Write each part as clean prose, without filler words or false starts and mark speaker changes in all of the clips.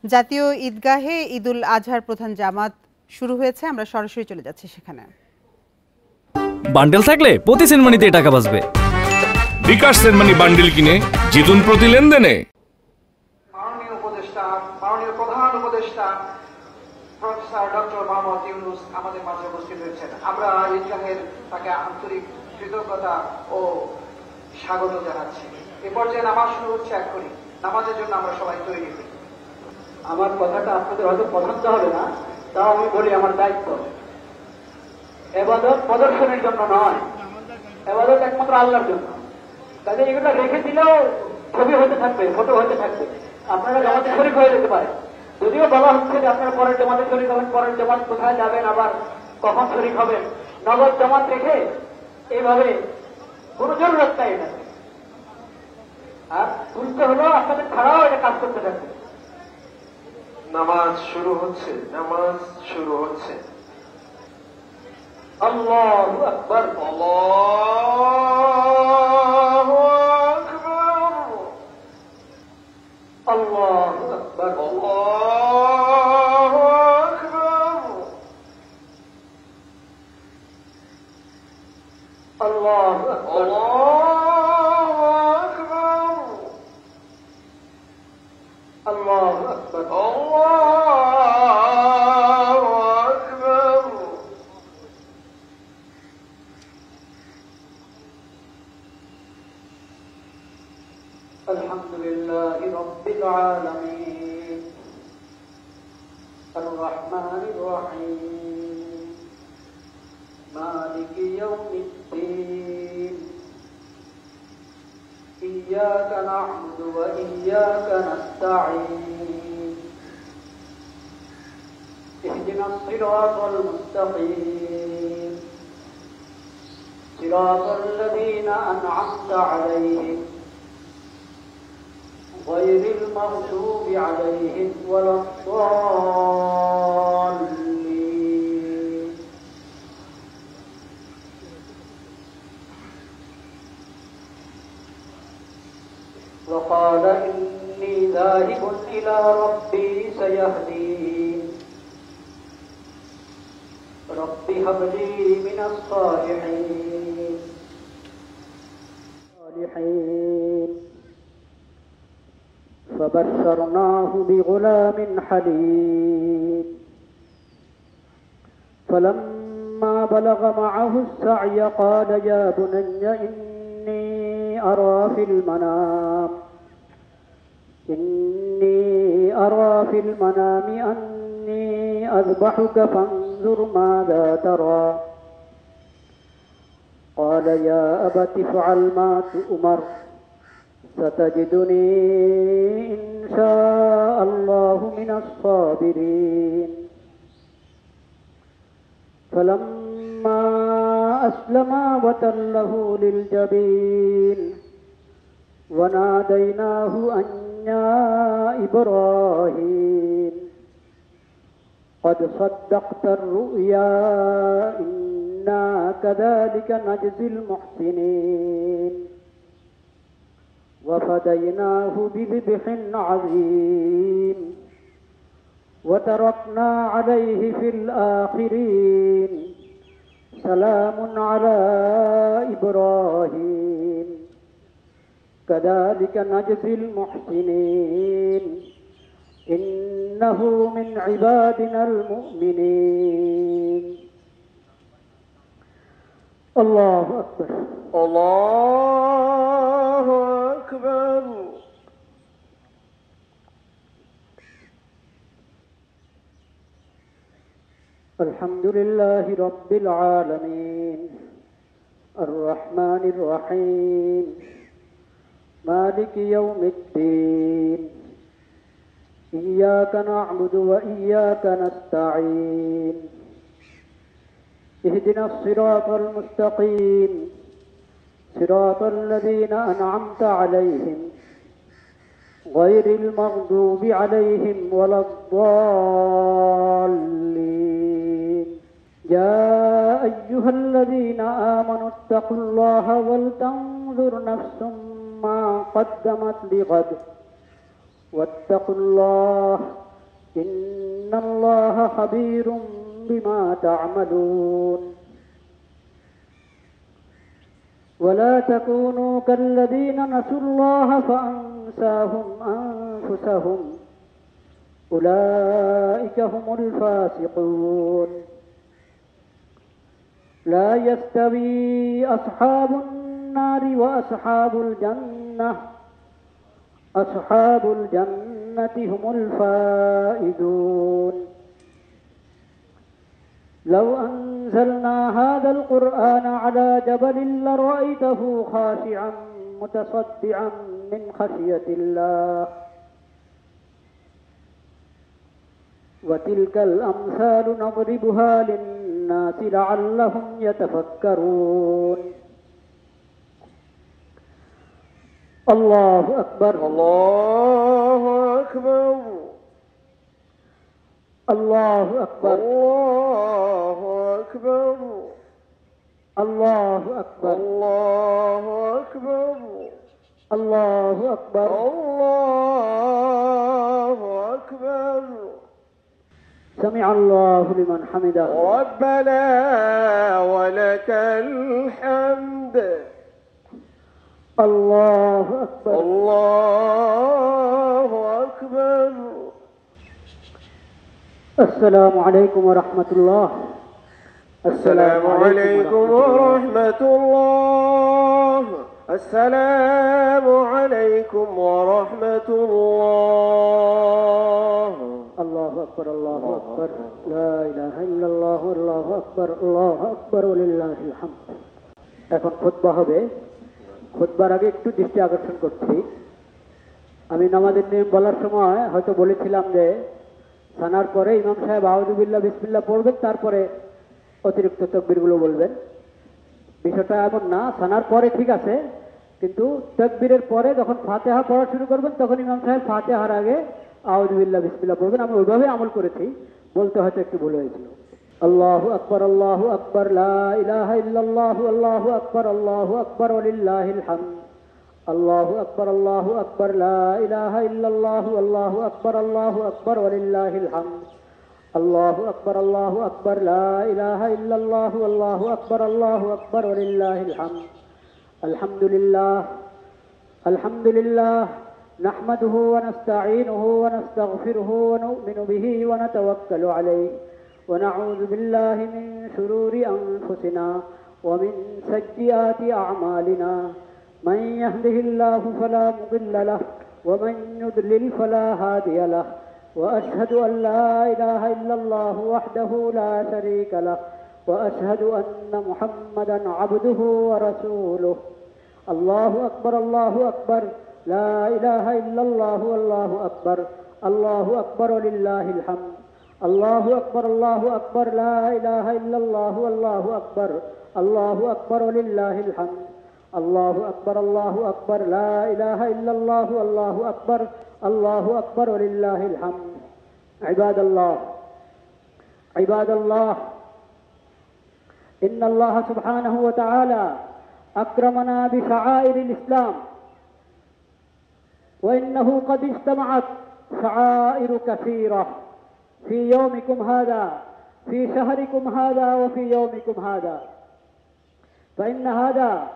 Speaker 1: জাতীয় ঈদগাহে ঈদুল আজহার প্রধান জামাত শুরু হয়েছে, আমরা সরাসরি চলে যাচ্ছি সেখানে।
Speaker 2: বান্ডেল থাকলে প্রতি সেনমানিতে টাকা বাঁচবে।
Speaker 3: বিকাশ সেনমানি বান্ডেল কিনে জিতুন প্রতি লেনদেনে।
Speaker 4: মাননীয় প্রধান উপদেষ্টা প্রফেসর ডক্টর মোহাম্মদ ইউনূস আমাদের মাঝে উপস্থিত হয়েছেন। আমরা ঈদগাহের তাকে আন্তরিক কৃতজ্ঞতা ও স্বাগত জানাচ্ছি। এ পর্যায়ে নামাজ শুরু হচ্ছে এক্ষুনি। নামাজের জন্য আমরা সবাই তৈরি হই। আমার কথাটা আপনাদের হয়তো পছন্দ হবে না, তাও আমি বলি আমার দায়িত্ব। এবাদত প্রদর্শনের জন্য নয়, এবাদত একমাত্র আল্লাহর জন্য। তাহলে এগুলো রেখে দিলেও ছবি হতে থাকবে, ফটো হতে থাকবে, আপনারা জামাতে শরীক হয়ে যেতে পারে। যদিও বলা হচ্ছে যে আপনারা পরের জামাতে শরীক হবেন, পরের জামাত কোথায় যাবেন, আবার কখন শরীক হবেন, নগদ জামাত রেখে এইভাবে কোন জরুরত নাই না। আর বুঝতে হলো আপনাদের ছাড়াও এটা কাজ করতে থাকবে। নামাজ শুরু হচ্ছে, নামাজ শুরু হচ্ছে। আল্লাহু আকবার, আল্লাহু আকবার, আল্লাহু আকবার, আল্লাহু আকবার, আল্লাহু আকবার, আল্লাহু আকবার, আল্লাহু আকবার। আলহামদুলিল্লাহি রাব্বিল আলামিন, আর রহমানির রহিম, মালিকি ইয়াউমিদ্দিন, ইয়্যাকা না'বুদু ওয়া ইয়্যাকা নাস্তাঈন, ইহদিনাস সিরাতাল মুস্তাকিম, সিরাতাল লাযীনা আন'আমতা আলাইহিম غير المغضوب عليهم ولا الضالين. وقال إني ذاهب إلى ربي سيهدين. رب هب لي من الصالحين. فبشرناه بغلام حليم. فلما بلغ معه السعي قال يا بني إني أرى في المنام أني أذبحك فانظر ماذا ترى. قال يا أبت افعل ما تؤمر ستجدني إن شاء الله من الصابرين. فلما أسلما وتله للجبين وناديناه أن يا إبراهيم قد صدقت الرؤيا إنا كذلك نجزي المحسنين. وفديناه بذبح عظيم وتركنا عليه في الآخرين. سلام على إبراهيم كذلك نجزي المحسنين إنه من عبادنا المؤمنين. الله أكبر، الله أكبر. الحمد لله رب العالمين، الرحمن الرحيم، مالك يوم الدين. إياك نعبد وإياك نستعين. اهدنا الصراط المستقيم صراط الذين أنعمت عليهم غير المغضوب عليهم ولا الضالين. يا أيها الذين آمنوا اتقوا الله ولتنظر نفس ما قدمت لغد واتقوا الله
Speaker 5: إن الله خبير بما تعملون ولا تكونوا كالذين نسوا الله فأنساهم أنفسهم أولئك هم الفاسقون لا يستوي أصحاب النار وأصحاب الجنة أصحاب الجنة هم الفائزون لو أنزلنا هذا القرآن على جبل لرأيته خاشعا متصدعا من خشية الله وتلك الأمثال نضربها للناس لعلهم يتفكرون الله أكبر
Speaker 6: الله أكبر
Speaker 5: الله أكبر
Speaker 6: الله أكبر
Speaker 5: الله أكبر
Speaker 6: الله أكبر
Speaker 5: الله أكبر
Speaker 6: الله أكبر
Speaker 5: سمع الله لمن حمده
Speaker 6: ربنا ولك الحمد
Speaker 5: الله أكبر
Speaker 6: الله أكبر
Speaker 5: السلام عليكم ورحمة الله
Speaker 6: السلام عليكم ورحمة الله السلام عليكم ورحمة الله
Speaker 5: الله أكبر الله أكبر لا إله إلا الله الله أكبر الله أكبر ولله الحمد এখন খুতবা হবে খুতবার আগে একটু দৃষ্টি আকর্ষণ করছি আমি নামাজের নিয়ম বলার সময় হয়তো বলেছিলাম যে সানার পরে ইমাম সাহেব আউযুবিল্লাহ বিসমিল্লাহ পড়বেন তারপরে অতিরিক্ত তাকবীরগুলো বলবেন বিষয়টা এমন না সানার পরে ঠিক আছে কিন্তু তাকবীরের পরে যখন ফাতিহা পড়া শুরু করবেন তখন ইমাম সাহেব ফাতিহার আগে আউযুবিল্লাহ বিসমিল্লাহ পড়বেন আমরা ওইভাবে আমল করেছি বলতে হয়তো একটু ভুল হয়েছিল আল্লাহু আকবার লা ইলাহা ইল্লাল্লাহু আল্লাহু আকবার ওয়ালিল্লাহিল হামদ আল্লাহু আকবার লা ইলাহা ইল্লাল্লাহু আল্লাহু আকবার ওয়ালিল্লাহিল হামদ আল্লাহু আকবার লা ইলাহা ইল্লাল্লাহু আল্লাহু আকবার ওয়ালিল্লাহিল হামদ আলহামদুলিল্লাহ আলহামদুলিল্লাহ نحمده ونستعينه ونستغفره ونؤمن به ونتوكل عليه ونعوذ بالله من شرور أنفسنا ومن سيئات أعمالنا من يهده الله فلا مضل له ومن يضلل فلا هادي له وأشهد أن لا إله إلا الله وحده لا شريك له وأشهد أن محمدا عبده ورسوله الله أكبر لا إله إلا الله والله أكبر ولله الحمد الله أكبر لا إله إلا الله والله أكبر ولله الحمد الله أكبر لا إله إلا الله والله أكبر ولله الحمد عباد الله إن الله سبحانه وتعالى أكرمنا بشعائر الإسلام وإنه قد اجتمعت شعائر كثيرة في يومكم هذا في شهركم هذا وفي يومكم هذا فإن هذا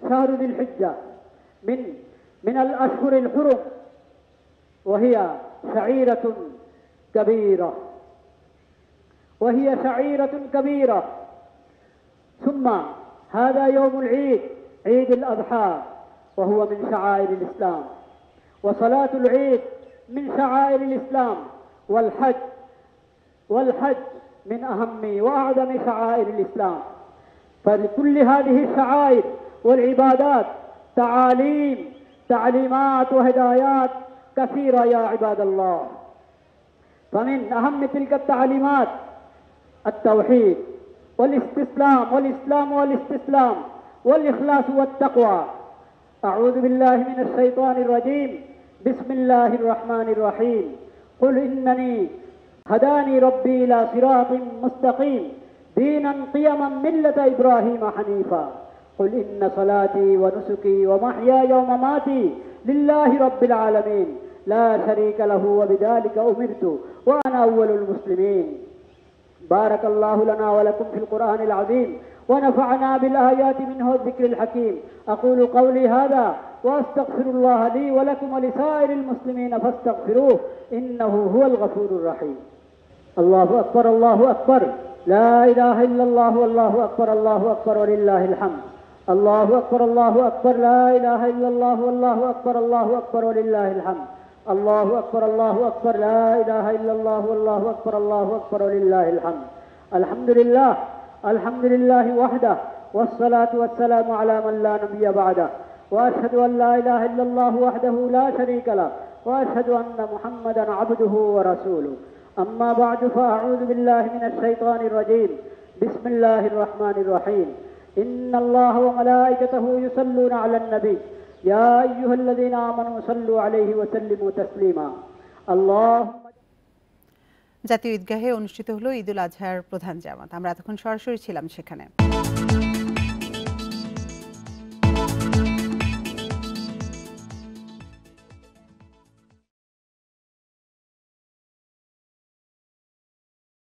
Speaker 5: شهر ذي الحجة من الأشهر الحرم وهي شعيرة كبيرة ثم هذا يوم العيد عيد الأضحى وهو من شعائر الإسلام وصلاة العيد من شعائر الإسلام والحج من أهم وأعظم شعائر الإسلام فلكل هذه الشعائر والعبادات تعليمات وهدايات كثيرة يا عباد الله فمن أهم تلك التعليمات التوحيد والإسلام والاستسلام والإخلاص والتقوى أعوذ بالله من الشيطان الرجيم بسم الله الرحمن الرحيم قل إنني هداني ربي إلى صراط مستقيم دينا قيما ملة إبراهيم حنيفا قل إن صلاتي ونسكي ومحياي ومماتي لله رب العالمين لا شريك له وبذلك أمرت وأنا أول المسلمين. بارك الله لنا ولكم في القرآن العظيم ونفعنا بالآيات منه الذكر الحكيم. أقول قولي هذا وأستغفر الله لي ولكم ولسائر المسلمين فاستغفروه إنه هو الغفور الرحيم. الله أكبر الله أكبر لا إله إلا الله والله أكبر الله أكبر ولله الحمد. الله أكبر الله أكبر لا إله إلا الله والله أكبر الله أكبر ولله الحمد. الله أكبر الله أكبر لا إله إلا الله والله أكبر الله أكبر ولله الحمد. الحمد لله وحده والصلاة والسلام على من لا نبي بعده وأشهد أن لا إله إلا الله وحده لا شريك له وأشهد أن محمدا عبده ورسوله. أما بعد فأعوذ بالله من الشيطان الرجيم. بسم الله الرحمن الرحيم. إن الله وملائكته يصلون على النبي يا أيها الذين آمنوا صلوا عليه وسلموا تسليما. اللهم
Speaker 1: জাতীয় ঈদগাহে অনুষ্ঠিত হলো ঈদুল আজহার প্রধান জামাত। আমরা এতক্ষণ সরাসরি ছিলাম সেখানে।